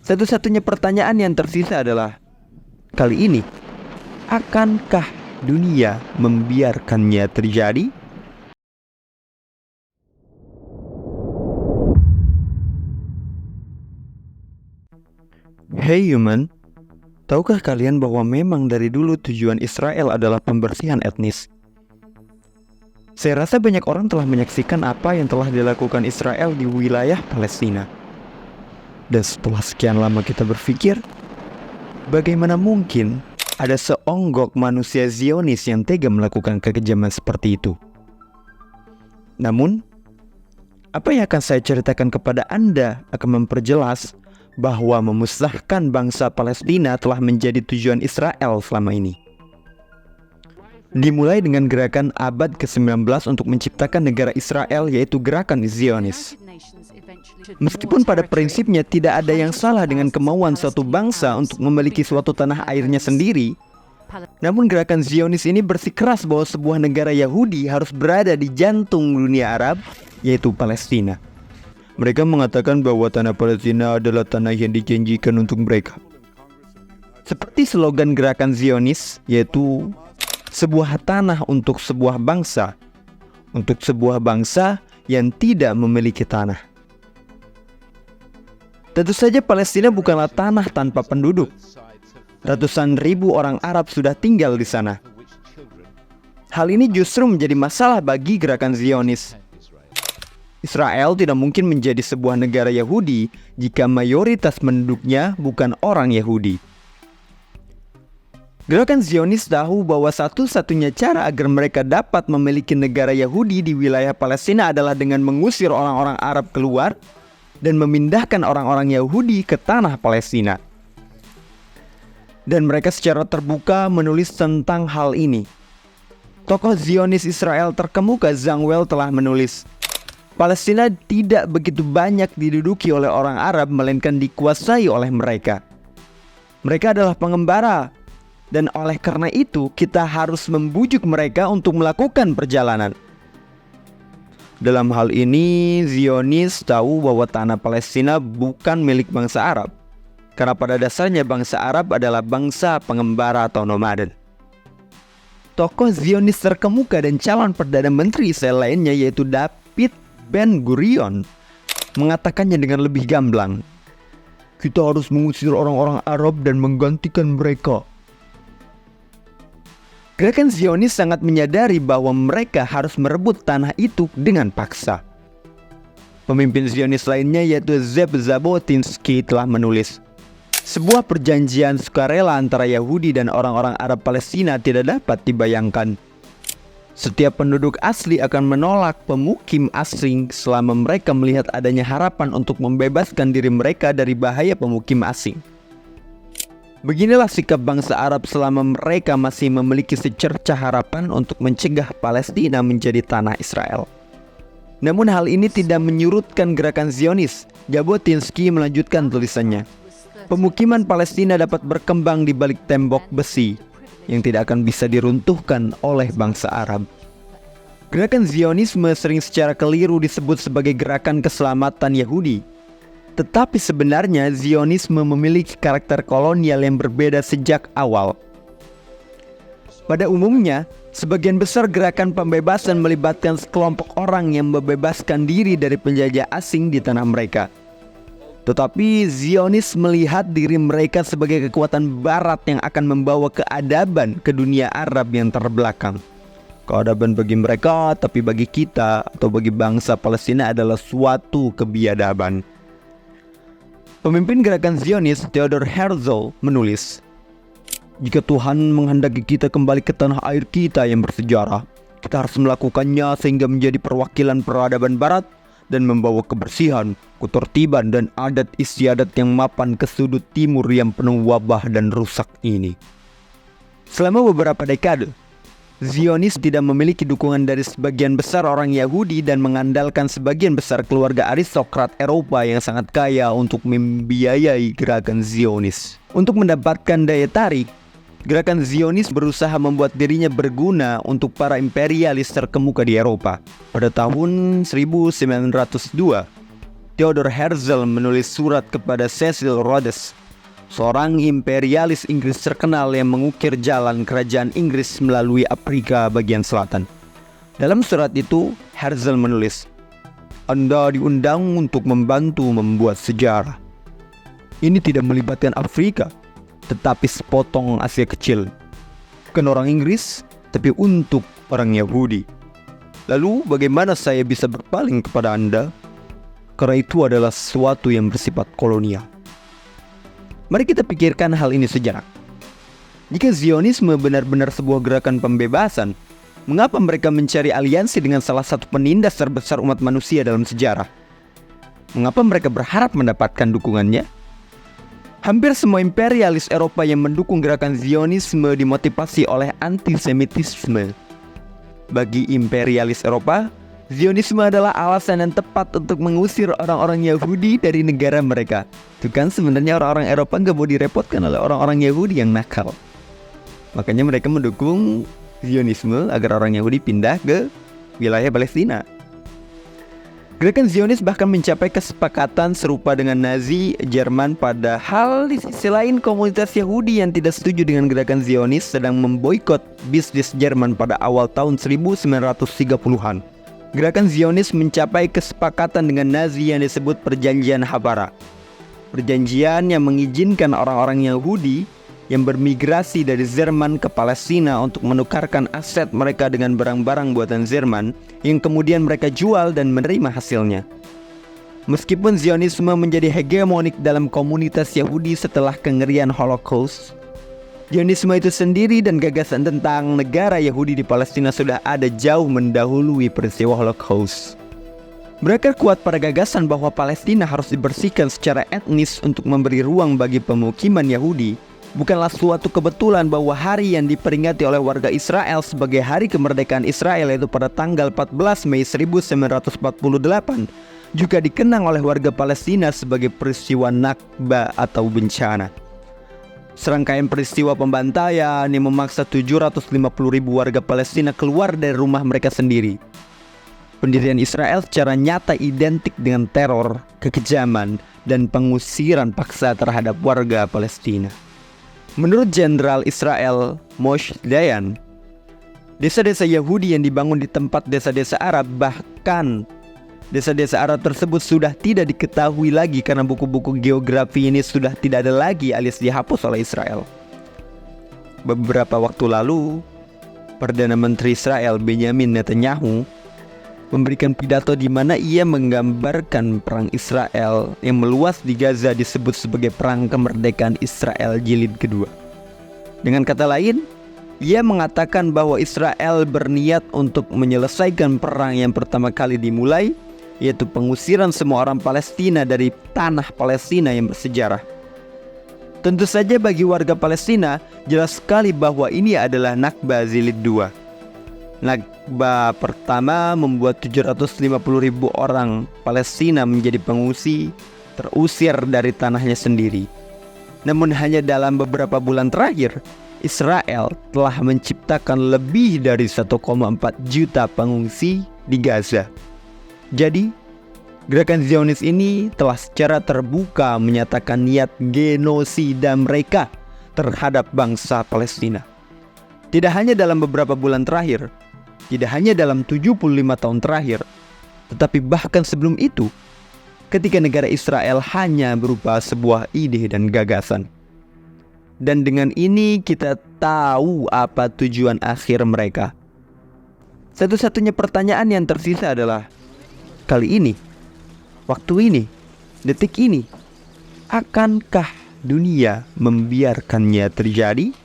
Satu-satunya pertanyaan yang tersisa adalah, kali ini, akankah dunia membiarkannya terjadi? Hey human, tahukah kalian bahwa memang dari dulu tujuan Israel adalah pembersihan etnis? Saya rasa banyak orang telah menyaksikan apa yang telah dilakukan Israel di wilayah Palestina. Dan setelah sekian lama kita berpikir, bagaimana mungkin ada seonggok manusia Zionis yang tega melakukan kekejaman seperti itu? Namun, apa yang akan saya ceritakan kepada Anda akan memperjelas bahwa memusnahkan bangsa Palestina telah menjadi tujuan Israel selama ini. Dimulai dengan gerakan abad ke-19 untuk menciptakan negara Israel, yaitu gerakan Zionis. Meskipun pada prinsipnya tidak ada yang salah dengan kemauan suatu bangsa untuk memiliki suatu tanah airnya sendiri, namun gerakan Zionis ini bersikeras bahwa sebuah negara Yahudi harus berada di jantung dunia Arab, yaitu Palestina. Mereka mengatakan bahwa tanah Palestina adalah tanah yang dijanjikan untuk mereka. Seperti slogan gerakan Zionis, yaitu sebuah tanah untuk sebuah bangsa yang tidak memiliki tanah. Tentu saja Palestina bukanlah tanah tanpa penduduk. Ratusan ribu orang Arab sudah tinggal di sana. Hal ini justru menjadi masalah bagi gerakan Zionis. Israel tidak mungkin menjadi sebuah negara Yahudi jika mayoritas penduduknya bukan orang Yahudi. Gerakan Zionis tahu bahwa satu-satunya cara agar mereka dapat memiliki negara Yahudi di wilayah Palestina adalah dengan mengusir orang-orang Arab keluar dan memindahkan orang-orang Yahudi ke tanah Palestina. Dan mereka secara terbuka menulis tentang hal ini. Tokoh Zionis Israel terkemuka Zangwill telah menulis, Palestina tidak begitu banyak diduduki oleh orang Arab, melainkan dikuasai oleh mereka. Mereka adalah pengembara. Dan oleh karena itu, kita harus membujuk mereka untuk melakukan perjalanan. Dalam hal ini, Zionis tahu bahwa tanah Palestina bukan milik bangsa Arab. Karena pada dasarnya bangsa Arab adalah bangsa pengembara atau nomaden. Tokoh Zionis terkemuka dan calon Perdana Menteri Israel lainnya, yaitu David Ben-Gurion, mengatakannya dengan lebih gamblang. Kita harus mengusir orang-orang Arab dan menggantikan mereka. Gerakan Zionis sangat menyadari bahwa mereka harus merebut tanah itu dengan paksa. Pemimpin Zionis lainnya, yaitu Zev Jabotinsky, telah menulis, sebuah perjanjian sukarela antara Yahudi dan orang-orang Arab Palestina tidak dapat dibayangkan. Setiap penduduk asli akan menolak pemukim asing selama mereka melihat adanya harapan untuk membebaskan diri mereka dari bahaya pemukim asing. Beginilah sikap bangsa Arab selama mereka masih memiliki secercah harapan untuk mencegah Palestina menjadi tanah Israel. Namun hal ini tidak menyurutkan gerakan Zionis. Jabotinsky melanjutkan tulisannya. Pemukiman Palestina dapat berkembang di balik tembok besi yang tidak akan bisa diruntuhkan oleh bangsa Arab. Gerakan Zionisme sering secara keliru disebut sebagai gerakan keselamatan Yahudi. Tetapi sebenarnya Zionisme memiliki karakter kolonial yang berbeda sejak awal. Pada umumnya, sebagian besar gerakan pembebasan melibatkan sekelompok orang yang membebaskan diri dari penjajah asing di tanah mereka. Tetapi Zionis melihat diri mereka sebagai kekuatan barat yang akan membawa keadaban ke dunia Arab yang terbelakang. Keadaban bagi mereka, tapi bagi kita atau bagi bangsa Palestina adalah suatu kebiadaban. Pemimpin gerakan Zionis, Theodor Herzl, menulis, jika Tuhan menghendaki kita kembali ke tanah air kita yang bersejarah, kita harus melakukannya sehingga menjadi perwakilan peradaban barat dan membawa kebersihan, ketertiban, dan adat istiadat yang mapan ke sudut timur yang penuh wabah dan rusak ini. Selama beberapa dekade, Zionis tidak memiliki dukungan dari sebagian besar orang Yahudi dan mengandalkan sebagian besar keluarga aristokrat Eropa yang sangat kaya untuk membiayai gerakan Zionis. Untuk mendapatkan daya tarik, gerakan Zionis berusaha membuat dirinya berguna untuk para imperialis terkemuka di Eropa. Pada tahun 1902, Theodor Herzl menulis surat kepada Cecil Rhodes, seorang imperialis Inggris terkenal yang mengukir jalan kerajaan Inggris melalui Afrika bagian selatan. Dalam surat itu, Herzl menulis, "Anda diundang untuk membantu membuat sejarah. Ini tidak melibatkan Afrika, tetapi sepotong Asia kecil. Bukan orang Inggris, tapi untuk orang Yahudi. Lalu bagaimana saya bisa berpaling kepada Anda? Karena itu adalah sesuatu yang bersifat kolonial." Mari kita pikirkan hal ini sejenak. Jika Zionisme benar-benar sebuah gerakan pembebasan, mengapa mereka mencari aliansi dengan salah satu penindas terbesar umat manusia dalam sejarah? Mengapa mereka berharap mendapatkan dukungannya? Hampir semua imperialis Eropa yang mendukung gerakan Zionisme dimotivasi oleh antisemitisme. Bagi imperialis Eropa, Zionisme adalah alasan yang tepat untuk mengusir orang-orang Yahudi dari negara mereka. Itu kan sebenarnya orang-orang Eropa nggak mau direpotkan oleh orang-orang Yahudi yang nakal. Makanya mereka mendukung Zionisme agar orang Yahudi pindah ke wilayah Palestina. Gerakan Zionis bahkan mencapai kesepakatan serupa dengan Nazi Jerman, padahal di sisi lain komunitas Yahudi yang tidak setuju dengan gerakan Zionis sedang memboikot bisnis Jerman pada awal tahun 1930-an. Gerakan Zionis mencapai kesepakatan dengan Nazi yang disebut Perjanjian Havara. Perjanjian yang mengizinkan orang-orang Yahudi yang bermigrasi dari Jerman ke Palestina untuk menukarkan aset mereka dengan barang-barang buatan Jerman yang kemudian mereka jual dan menerima hasilnya. Meskipun Zionisme menjadi hegemonik dalam komunitas Yahudi setelah kengerian Holocaust, Zionisme itu sendiri dan gagasan tentang negara Yahudi di Palestina sudah ada jauh mendahului peristiwa Holocaust. Mereka kuat pada gagasan bahwa Palestina harus dibersihkan secara etnis untuk memberi ruang bagi pemukiman Yahudi. Bukanlah suatu kebetulan bahwa hari yang diperingati oleh warga Israel sebagai hari kemerdekaan Israel, yaitu pada tanggal 14 Mei 1948, juga dikenang oleh warga Palestina sebagai peristiwa Nakba atau bencana. Serangkaian peristiwa pembantaian yang memaksa 750.000 warga Palestina keluar dari rumah mereka sendiri. Pendirian Israel secara nyata identik dengan teror, kekejaman, dan pengusiran paksa terhadap warga Palestina. Menurut Jenderal Israel Moshe Dayan, desa-desa Yahudi yang dibangun di tempat desa-desa Arab, bahkan desa-desa Arab tersebut sudah tidak diketahui lagi karena buku-buku geografi ini sudah tidak ada lagi alias dihapus oleh Israel. Beberapa waktu lalu, Perdana Menteri Israel Benjamin Netanyahu memberikan pidato di mana ia menggambarkan perang Israel yang meluas di Gaza disebut sebagai perang kemerdekaan Israel jilid kedua. Dengan kata lain, ia mengatakan bahwa Israel berniat untuk menyelesaikan perang yang pertama kali dimulai, yaitu pengusiran semua orang Palestina dari tanah Palestina yang bersejarah. Tentu saja bagi warga Palestina jelas sekali bahwa ini adalah Nakba jilid 2. Nakba pertama membuat 750.000 orang Palestina menjadi pengungsi, terusir dari tanahnya sendiri. Namun hanya dalam beberapa bulan terakhir, Israel telah menciptakan lebih dari 1,4 juta pengungsi di Gaza. Jadi, gerakan Zionis ini telah secara terbuka menyatakan niat genosida mereka terhadap bangsa Palestina. Tidak hanya dalam beberapa bulan terakhir, tidak hanya dalam 75 tahun terakhir, tetapi bahkan sebelum itu, ketika negara Israel hanya berupa sebuah ide dan gagasan. Dan dengan ini kita tahu apa tujuan akhir mereka. Satu-satunya pertanyaan yang tersisa adalah, kali ini, waktu ini, detik ini, akankah dunia membiarkannya terjadi?